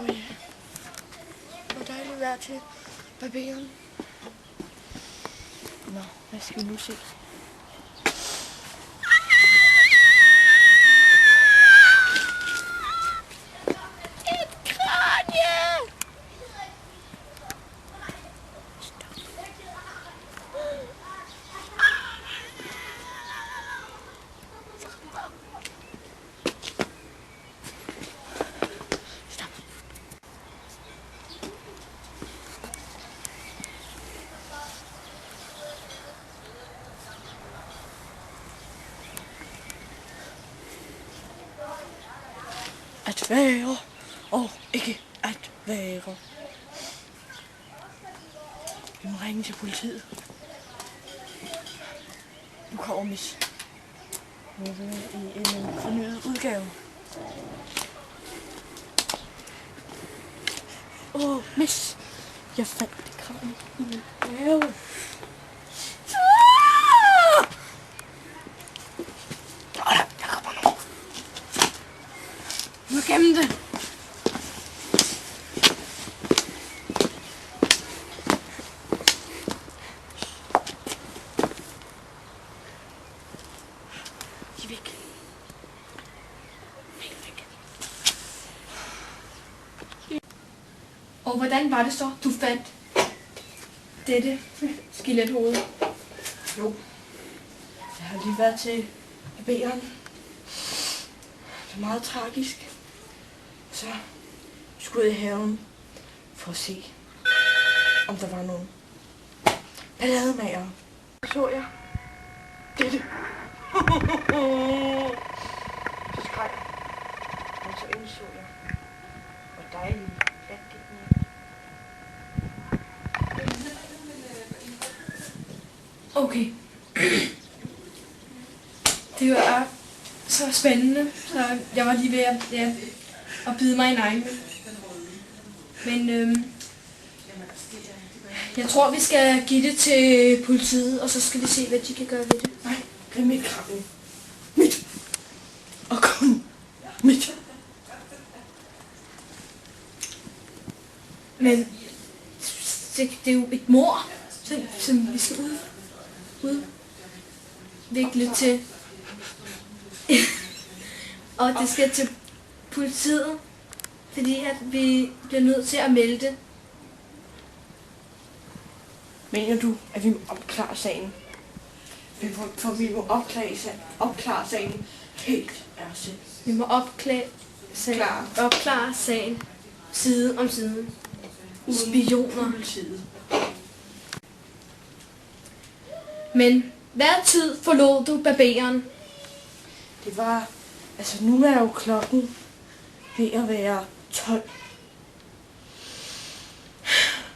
Åh ja. Hvor dejligt vejr til barberen. Nå, hvad skal vi nu se? At være og ikke at være. Vi må ringe til politiet. Nu kommer Miss Mølle i en fornyet udgave. Miss, jeg fandt det kram i min have. Nu gemme det. De er væk. Helt væk. Og hvordan var det så, du fandt dette skelethoved? Jo. Jeg har lige været til barberen. Det er meget tragisk. Så skulle jeg i haven for at se, om der var nogen ballademager. Så jeg dette. Så skreg jeg. Og så indså jeg, hvor dejligt fat det er. Okay. Det var så spændende, så jeg var lige ved at bide mig i neglen. Men jeg tror, vi skal give det til politiet, og så skal vi se, hvad de kan gøre ved det. Nej, det er mit kraven. Mit. Og kun mit. Men det er jo et mord, som vi skal udvikle til. Og det skal til politiet, fordi at vi bliver nødt til at melde det. Mener du, at vi må opklare sagen? For vi må opklare sagen helt af os selv. Vi må opklare sagen side om side. Spioner. Politiet. Men hvad tid forlod du barberen? Det var... Altså nu er jo klokken ved at være 12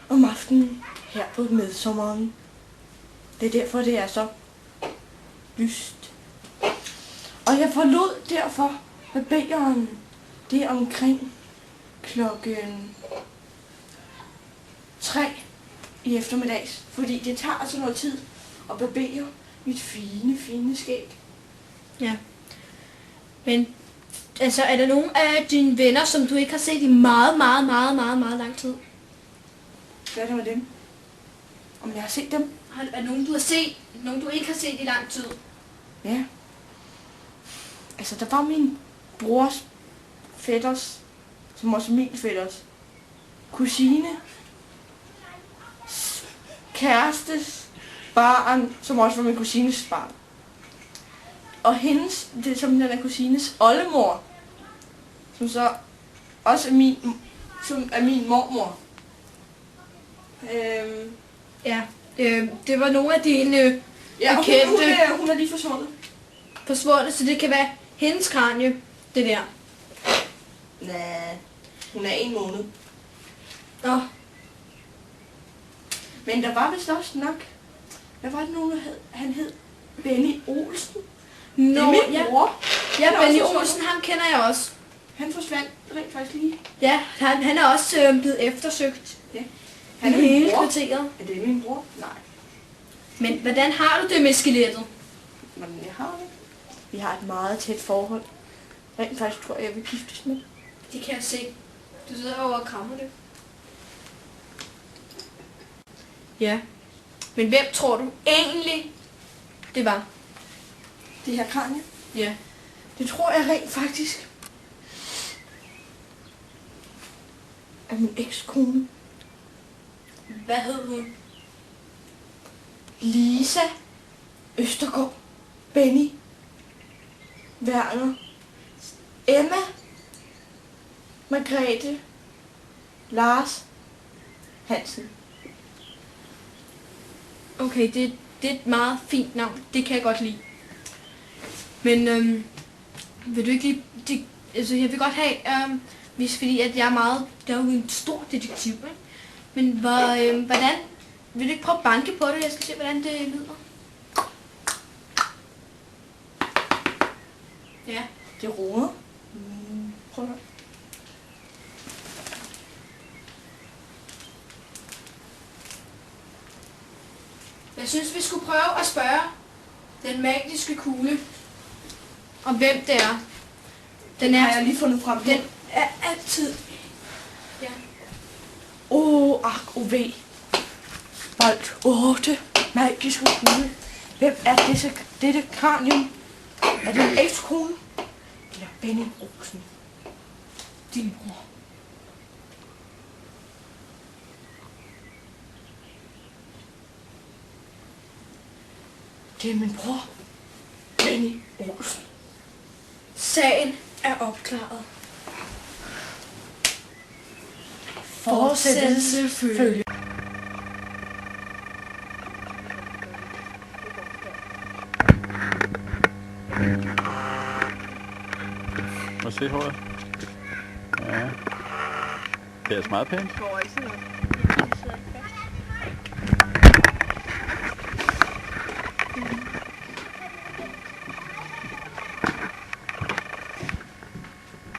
om aftenen her på midsommeren. Det er derfor, det er så lyst. Og jeg forlod derfor barberen. Det er omkring klokken 3 i eftermiddags. Fordi det tager altså noget tid at barbere mit fine skæg. Ja. Men altså, er der nogen af dine venner, som du ikke har set i meget lang tid? Hvad er det med dem? Om jeg har set dem? Er nogen, du har set, nogen du ikke har set i lang tid? Ja. Altså, der var min brors fætters, som også er min fætters, kusine, kærestes barn, som også var min kusines barn. Og hendes, det er som den er kusines oldemor, som så også er min mormor. Ja, det var nogle af dine bekendte. Hun er lige forsvundet. Så det kan være hendes kranie, det der. Nej, hun er 1 måned. Nå. Men der var vist også nok. Hvad var det nogen, der hed? Han hed Benny Olsen. Nå, det er min bror. Ja, Benny Olsen, ham kender jeg også. Han forsvandt rent faktisk lige. Ja, han er også blevet eftersøgt. Ja. Han er hele kvarteret. Er det min bror? Nej. Men hvordan har du det med skelettet? Men jeg har det. Vi har et meget tæt forhold. Rent faktisk tror jeg vil giftes med. Det kan jeg se. Du sidder over og krammer det. Ja. Men hvem tror du egentlig, det var? Det her kranje, Ja. det tror jeg rent faktisk er min ekskone. Hvad hed hun? Lisa Østergaard, Benny, Werner, Emma, Margrethe, Lars Hansen. Okay, det er et meget fint navn. Det kan jeg godt lide. Men vil du ikke lige... Altså, jeg vil godt have... fordi at jeg er meget... Jeg er jo en stor detektiv, ikke? Men hvordan... Vil du ikke prøve at banke på det? Jeg skal se, hvordan det lyder. Ja. Det roer. Prøv at... Jeg synes, vi skulle prøve at spørge den magiske kugle om hvem det er. Den har jeg lige fundet frem. Den er altid... Ja. Ve. Bold 8. Magiske kugle. Hvem er dette kranium? Er det en ekskone? Eller Benny Olsen? Din bror. Det er min bror. Benny Olsen. Sagen er opklaret. Fortsættelse følger. Må se håret. Ja. Det er altså meget pænt.